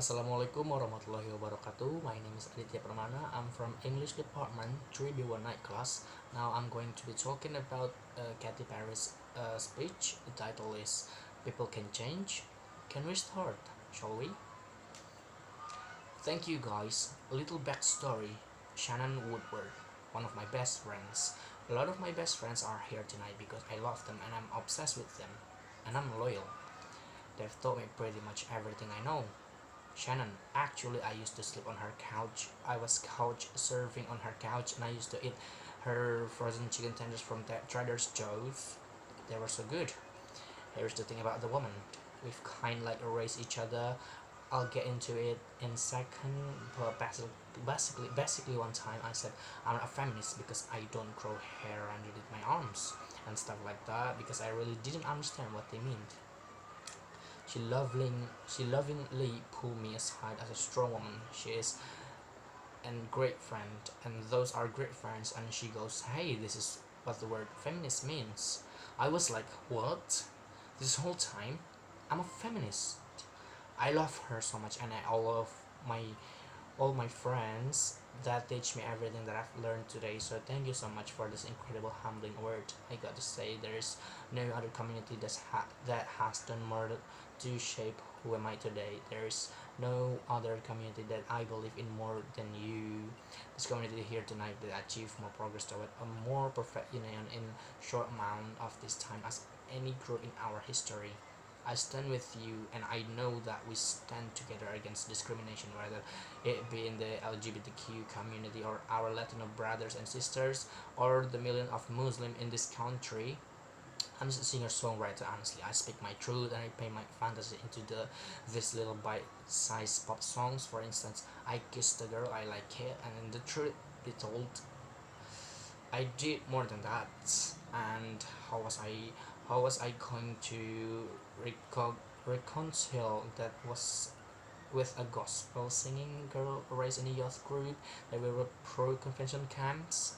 Assalamualaikum warahmatullahi wabarakatuh. My name is Aditya Permana. I'm from English Department 3B1 night class. Now I'm going to be talking about Katy Perry's speech. The title is People Can Change. Can we start, shall we? Thank you guys. A little backstory. Shannon Woodward, one of my best friends. A lot of my best friends are here tonight because I love them and I'm obsessed with them. And I'm loyal. They've taught me pretty much everything I know. Shannon, actually I used to sleep on her couch. I was couch surfing on her couch and I used to eat her frozen chicken tenders from Trader Joe's. They were so good. Here's the thing about the woman. We've kind of like erased each other. I'll get into it in a second, but basically one time I said I'm not a feminist because I don't grow hair underneath my arms and stuff like that because I really didn't understand what they meant. She lovingly pulled me aside as a strong woman she is and great friend, and those are great friends, and she goes, hey, this is what the word feminist means. I was like, what? This whole time I'm a feminist. I love her so much, and I love my all my friends that teach me everything that I've learned today. So thank you so much for this incredible humbling word. I got to say there is no other community that has done more to shape who am I today. There is no other community that I believe in more than you. This community here tonight that achieve more progress toward a more perfect union in short amount of this time as any group in our history. I stand with you, and I know that we stand together against discrimination, whether it be in the LGBTQ community or our Latino brothers and sisters or the million of Muslims in this country. I'm just a singer-songwriter. Honestly, I speak my truth and I paint my fantasy into this little bite-sized pop songs. For instance, I kissed the girl I like it, and in the truth be told, I did more than that. And how was I going to reconcile that was with a gospel singing girl raised in a youth group that we were pro convention camps?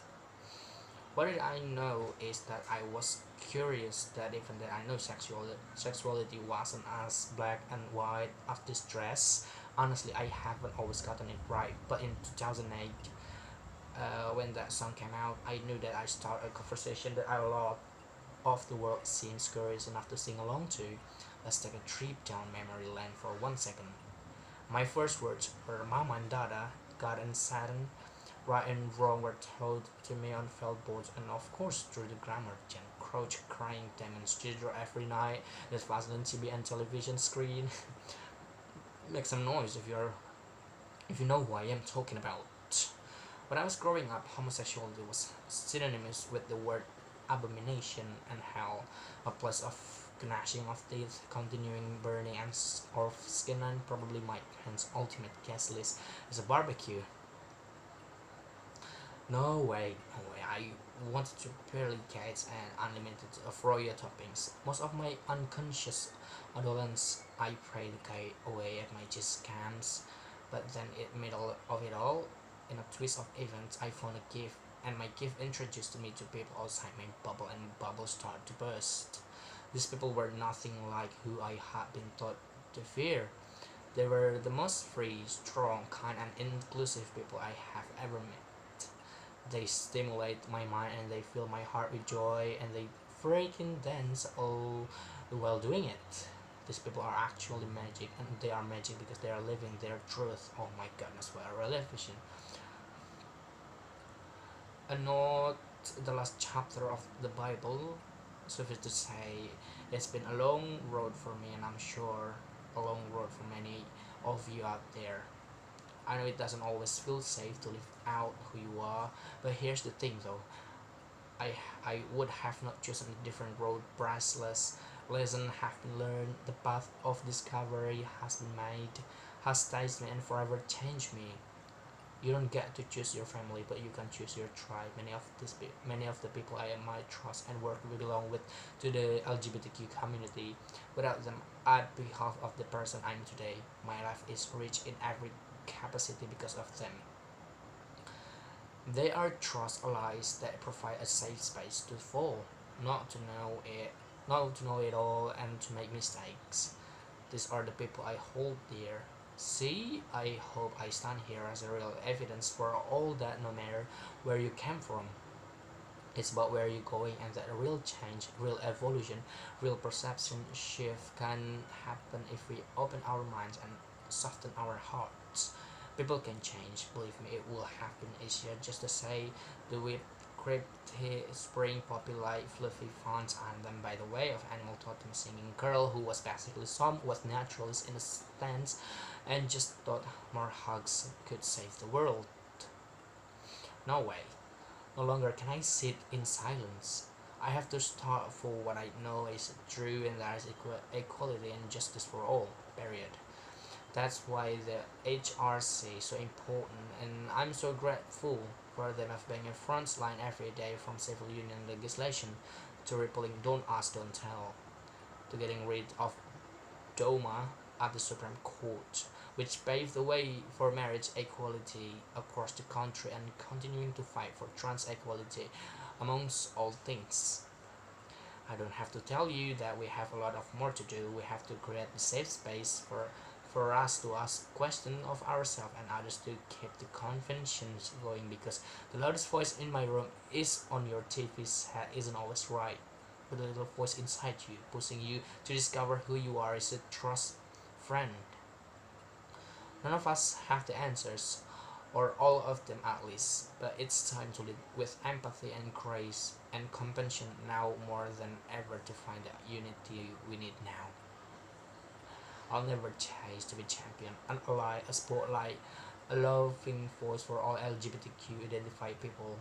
What did I know is that I was curious that even that I know sexuality wasn't as black and white as this dress. Honestly, I haven't always gotten it right, but in 2008, when that song came out, I knew that I started a conversation that a lot of the world seems curious enough to sing along to. Let's take a trip down memory lane for 1 second. My first words were Mama and Dada, God and Satan. Right and wrong were told to me on felt boards, and of course through the grammar Jen Crouch crying demons Ginger every night that faster than TV and television screen. Make some noise if you know who I am talking about. When I was growing up, homosexuality was synonymous with the word abomination and hell, a place of gnashing of teeth, continuing burning and of skin, and probably my parents' ultimate guest list is a barbecue. No way, no way. I wanted to purely cakes and unlimited of royal toppings. Most of my unconscious adolescence, I prayed away at my cheese camps, but then in middle of it all, in a twist of events, I found a gift, and my gift introduced me to people outside my bubble, and bubble started to burst. These people were nothing like who I had been taught to fear. They were the most free, strong, kind, and inclusive people I have ever met. They stimulate my mind and they fill my heart with joy and they freaking dance all while doing it. These people are actually magic, and they are magic because they are living their truth. Oh my goodness, what a revelation. And not the last chapter of the Bible. Suffice to say, it's been a long road for me, and I'm sure a long road for many of you out there. I know it doesn't always feel safe to live out who you are, but here's the thing though. I I would have not chosen a different road. Priceless lesson have been learned. The path of discovery has been made, has tasted me and forever changed me. You don't get to choose your family, but you can choose your tribe. Many of the people I might trust and work with belong with to the LGBTQ community. Without them, at behalf of the person I'm today, my life is rich in every capacity because of them. They are trust allies that provide a safe space to fall, not to know it, not to know it all, and to make mistakes. These are the people I hold dear. See, I hope I stand here as a real evidence for all that no matter where you came from, it's about where you're going, and that a real change, real evolution, real perception shift can happen if we open our minds and soften our hearts. People can change, believe me, it will happen. It's just to say the whip crypty spring poppy like fluffy fonts, and then by the way of animal totem singing girl who was basically some was naturalist in a stance and just thought more hugs could save the world. No way. No longer can I sit in silence. I have to start for what I know is true, and that is equality and justice for all. Period. That's why the HRC is so important, and I'm so grateful for them of being a front line every day, from civil union legislation to repealing Don't Ask, Don't Tell, to getting rid of DOMA at the Supreme Court, which paved the way for marriage equality across the country, and continuing to fight for trans equality amongst all things. I don't have to tell you that we have a lot of more to do. We have to create a safe space for us to ask questions of ourselves and others, to keep the conventions going, because the loudest voice in my room is on your TV's head isn't always right, but the little voice inside you pushing you to discover who you are is a trust friend. None of us have the answers, or all of them at least, but it's time to live with empathy and grace and compassion now more than ever, to find the unity we need now. I'll never chase to be champion, an ally, a spotlight, a loving voice for all LGBTQ identified people.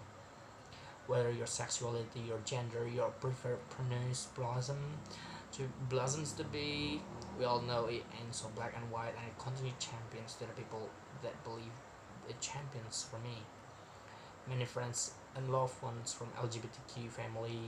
Whether your sexuality, your gender, your preferred pronouns blossoms to be, we all know it ain't so black and white, and it continue champions to the people that believe the champions for me. Many friends and loved ones from LGBTQ family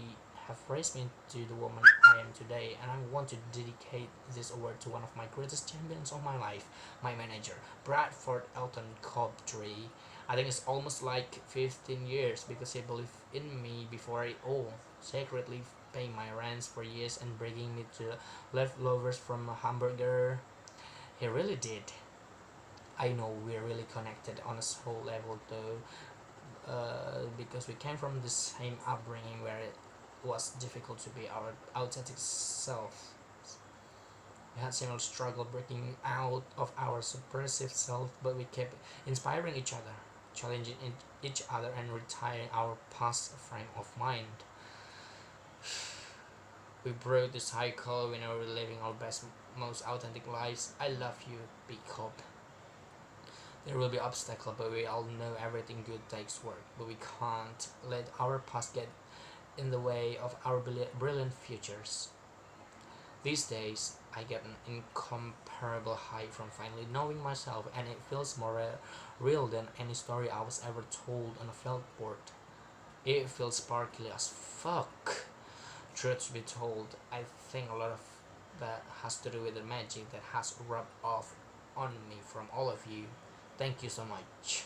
have raised me to the woman I am today, and I want to dedicate this award to one of my greatest champions of my life, my manager, Bradford Elton Cobtree. I think it's almost like 15 years, because he believed in me before it all, secretly paying my rents for years and bringing me to leftovers from a hamburger. He really did. I know we're really connected on a soul level though, because we came from the same upbringing where it was difficult to be our authentic self. We had similar struggle breaking out of our suppressive self, but we kept inspiring each other, challenging each other, and retiring our past frame of mind. We broke the cycle. We know we're living our best, most authentic lives. I love you, Big Hope. There will be obstacles, but we all know everything good takes work. But we can't let our past get in the way of our brilliant futures. These days, I get an incomparable high from finally knowing myself, and it feels more real than any story I was ever told on a felt-board. It feels sparkly as fuck. Truth to be told, I think a lot of that has to do with the magic that has rubbed off on me from all of you. Thank you so much.